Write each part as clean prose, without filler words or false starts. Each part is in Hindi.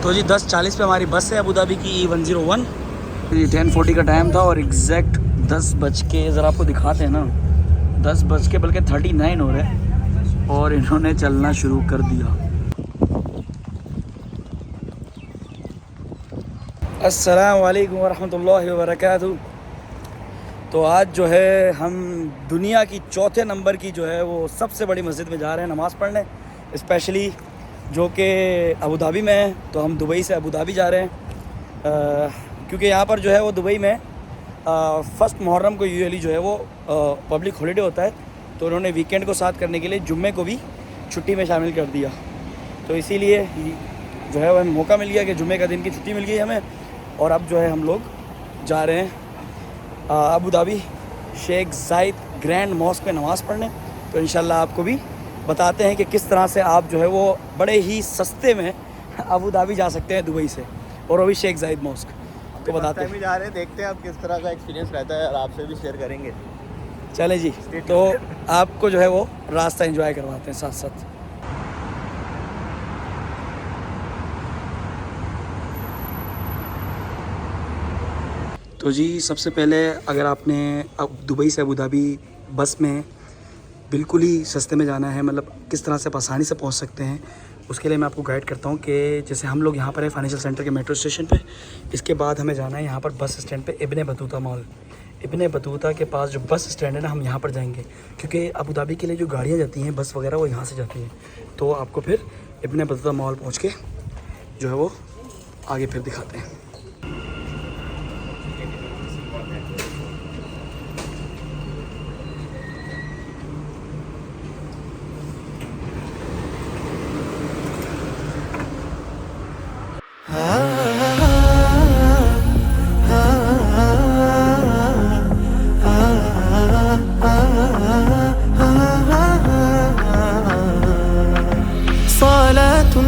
तो जी 10:40 पे हमारी बस है अबू धाबी की E101। जी 10:40 का टाइम था और एग्जैक्ट 10 बज के ज़रा आपको दिखाते हैं ना, 10 बज के बल्कि 39 हो रहे हैं और इन्होंने चलना शुरू कर दिया। अस्सलाम वालेकुम वरहमतुल्लाहि वबरकातुहू। तो आज जो है हम दुनिया की चौथे नंबर की जो है वो सबसे बड़ी मस्जिद में जा रहे हैं नमाज़ पढ़ने, स्पेशली जो कि अबू धाबी में है। तो हम दुबई से अबू धाबी जा रहे हैं क्योंकि यहाँ पर जो है वो दुबई में फ़र्स्ट मुहर्रम को यूजुअली जो है वो पब्लिक हॉलीडे होता है, तो उन्होंने वीकेंड को साथ करने के लिए जुम्मे को भी छुट्टी में शामिल कर दिया। तो इसीलिए जो है वह मौका मिल गया कि जुम्मे का दिन की छुट्टी मिल गई हमें, और अब जो है हम लोग जा रहे हैं Abu Dhabi Sheikh Zayed grand mosque में नमाज़ पढ़ने। तो इंशाल्लाह आपको भी बताते हैं कि किस तरह से आप जो है वो बड़े ही सस्ते में अबू धाबी जा सकते हैं दुबई से, और वो भी शेख ज़ायद मॉस्क। तो बताते हैं जा रहे हैं, देखते हैं अब किस तरह का एक्सपीरियंस रहता है और आपसे भी शेयर करेंगे। चले जी, तो आपको जो है वो रास्ता एंजॉय करवाते हैं साथ साथ। तो जी सबसे पहले अगर आपने अब दुबई से अबू धाबी बस में बिल्कुल ही सस्ते में जाना है, मतलब किस तरह से आप आसानी से पहुंच सकते हैं, उसके लिए मैं आपको गाइड करता हूं कि जैसे हम लोग यहाँ पर है फाइनेंशियल सेंटर के मेट्रो स्टेशन पे। इसके बाद हमें जाना है यहाँ पर बस स्टैंड पे Ibn Battuta mall. Ibn Battuta के पास जो बस स्टैंड है ना, हम यहाँ पर जाएंगे क्योंकि अबू धाबी के लिए जो गाड़ियाँ जाती हैं बस वगैरह वो यहाँ से जाती हैं। तो आपको फिर इब्ने बतूता मॉल पहुँच के जो है वो आगे फिर दिखाते हैं।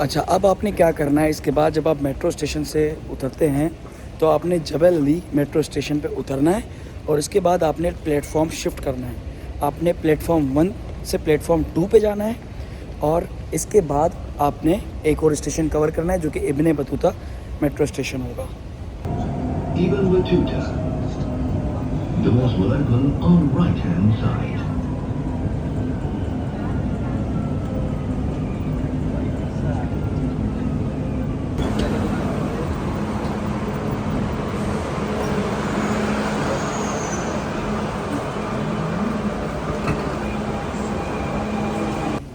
अच्छा, अब आपने क्या करना है, इसके बाद जब आप मेट्रो स्टेशन से उतरते हैं तो आपने जबल अली मेट्रो स्टेशन पे उतरना है और इसके बाद आपने प्लेटफॉर्म शिफ्ट करना है। आपने प्लेटफॉर्म 1 से प्लेटफॉर्म 2 पे जाना है और इसके बाद आपने एक और स्टेशन कवर करना है जो कि इब्ने बतूता मेट्रो स्टेशन होगा। Ibn Battuta, doors will open on right hand side.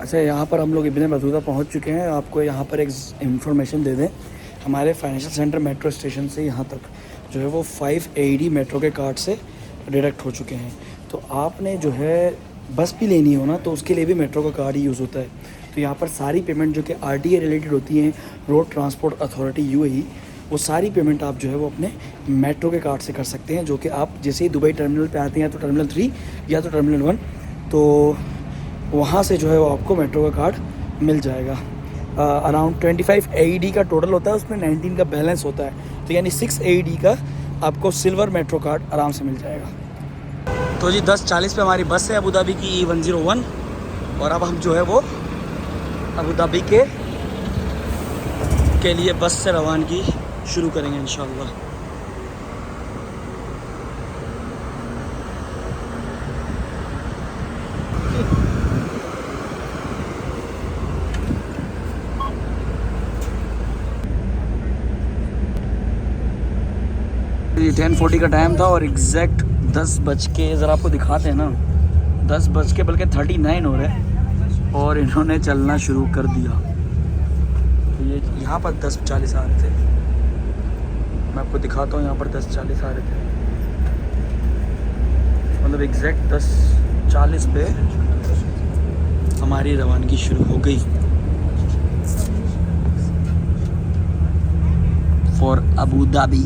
अच्छा, यहाँ पर हम लोग इब्ने बतूता पहुँच चुके हैं। आपको यहाँ पर एक इन्फॉर्मेशन दे दें, हमारे फाइनेंशियल सेंटर मेट्रो स्टेशन से यहाँ तक जो है वो 5 AED मेट्रो के कार्ड से डायरेक्ट हो चुके हैं। तो आपने जो है बस भी लेनी हो ना तो उसके लिए भी मेट्रो का कार्ड ही यूज़ होता है। तो यहाँ पर सारी पेमेंट जो कि RTA रिलेटेड होती हैं, रोड ट्रांसपोर्ट अथॉरिटी UAE, वो सारी पेमेंट आप जो है वो अपने मेट्रो के कार्ड से कर सकते हैं, जो कि आप जैसे ही दुबई टर्मिनल पे आते हैं तो टर्मिनल 3 या तो टर्मिनल 1, तो वहाँ से जो है वो आपको मेट्रो का कार्ड मिल जाएगा। अराउंड 25 AED का टोटल होता है, उसमें 19 का बैलेंस होता है, तो यानी 6 AED का आपको सिल्वर मेट्रो कार्ड आराम से मिल जाएगा। तो जी 10:40 पे हमारी बस है अबू धाबी की E101 और अब हम जो है वो अबू धाबी के लिए बस से रवानगी शुरू करेंगे इंशाल्लाह। ये 10:40 का टाइम था और एग्जैक्ट 10 बज के ज़रा आपको दिखाते हैं ना, 10 बज के बल्कि 39 हो रहे हैं और इन्होंने चलना शुरू कर दिया। तो ये यहाँ पर 10:40 आ रहे थे, मैं आपको दिखाता हूँ। यहाँ पर 10:40 आ रहे थे, मतलब एग्जैक्ट 10:40 पे हमारी रवानगी शुरू हो गई फॉर अबू धाबी।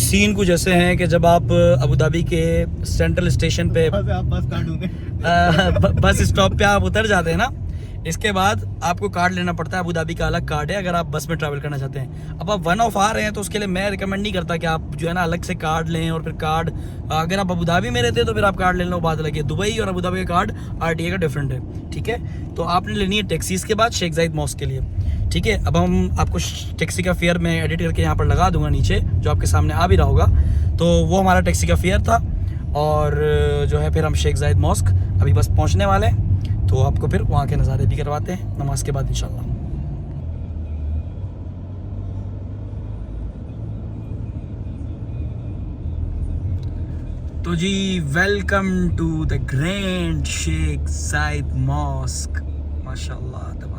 सीन कुछ ऐसे हैं कि जब आप अबू धाबी के सेंट्रल स्टेशन पे आप बस काटोगे बस स्टॉप पे आप उतर जाते हैं ना, इसके बाद आपको कार्ड लेना पड़ता है। अबू धाबी का अलग कार्ड है अगर आप बस में ट्रैवल करना चाहते हैं। अब आप वन ऑफ आ रहे हैं तो उसके लिए मैं रिकमेंड नहीं करता कि आप जो है ना अलग से कार्ड लें, और फिर कार्ड अगर आप अबू धाबी में रहते हैं तो फिर आप कार्ड ले लो, बात लगे। दुबई और अबू धाबी का कार्ड RTA का डिफरेंट है, ठीक है। तो आपने लेनी है टैक्सी इसके बाद शेख जायद मॉस्क के लिए, ठीक है। अब हम आपको टैक्सी का फेयर मैं एडिट करके यहाँ पर लगा दूंगा नीचे, जो आपके सामने आ भी रहा होगा। तो वो हमारा टैक्सी का फेयर था, और जो है फिर हम शेख जायद मॉस्क अभी बस पहुँचने वाले हैं, तो आपको फिर वहाँ के नज़ारे भी करवाते हैं नमाज के बाद इंशाल्लाह। तो जी welcome to the grand Sheikh Zayed mosque, माशाल्लाह तबारक।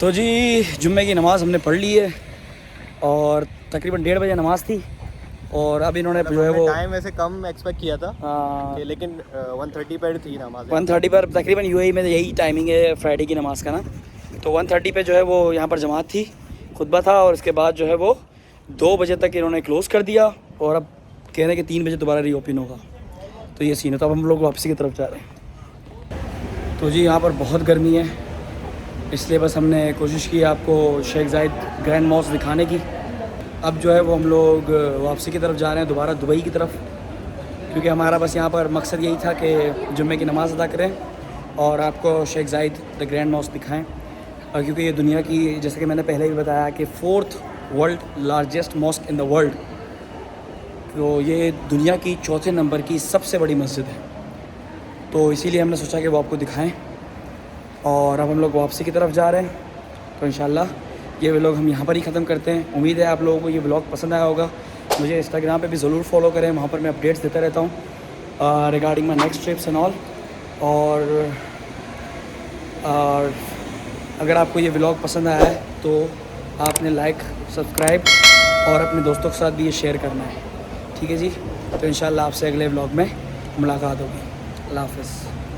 तो जी जुम्मे की नमाज़ हमने पढ़ ली है, और तकरीबन 1:30 बजे नमाज़ थी, और अब इन्होंने जो है वो टाइम वैसे कम एक्सपेक्ट किया था हाँ, लेकिन 1:30 पर थी नमाज। 1:30 पर तकरीबन UAE में यही टाइमिंग है फ्राइडे की नमाज़ का ना। तो 1:30 पे जो है वो यहाँ पर जमात थी, खुतबा था, और उसके बाद जो है वो 2 बजे तक इन्होंने क्लोज़ कर दिया, और अब कह रहे हैं कि 3 बजे दोबारा रीओपन होगा। तो ये सीन है। तो अब हम लोग वापसी की तरफ जा रहे हैं। तो जी यहाँ पर बहुत गर्मी है, इसलिए बस हमने कोशिश की आपको शेख जायद ग्रैंड मॉस्क दिखाने की। अब जो है वो हम लोग वापसी की तरफ जा रहे हैं, दोबारा दुबई की तरफ, क्योंकि हमारा बस यहाँ पर मकसद यही था कि जुम्मे की नमाज़ अदा करें और आपको शेख जायद द ग्रैंड मॉस्क दिखाएं। और क्योंकि ये दुनिया की, जैसे कि मैंने पहले भी बताया कि 4th world largest mosque in the world, तो ये दुनिया की 4थे नंबर की सबसे बड़ी मस्जिद है, तो इसीलिए हमने सोचा कि वो आपको दिखाएं। और अब हम लोग वापसी की तरफ जा रहे हैं, तो इंशाल्लाह ये व्लॉग हम यहाँ पर ही ख़त्म करते हैं। उम्मीद है आप लोगों को ये व्लॉग पसंद आया होगा। मुझे इंस्टाग्राम पे भी ज़रूर फॉलो करें, वहाँ पर मैं अपडेट्स देता रहता हूँ regarding my next trips and all. और अगर आपको ये व्लॉग पसंद आया है तो आपने लाइक, सब्सक्राइब और अपने दोस्तों के साथ भी ये शेयर करना है, ठीक है जी। तो इंशाल्लाह आपसे अगले व्लॉग में मुलाकात होगी। अल्लाह हाफ़िज़।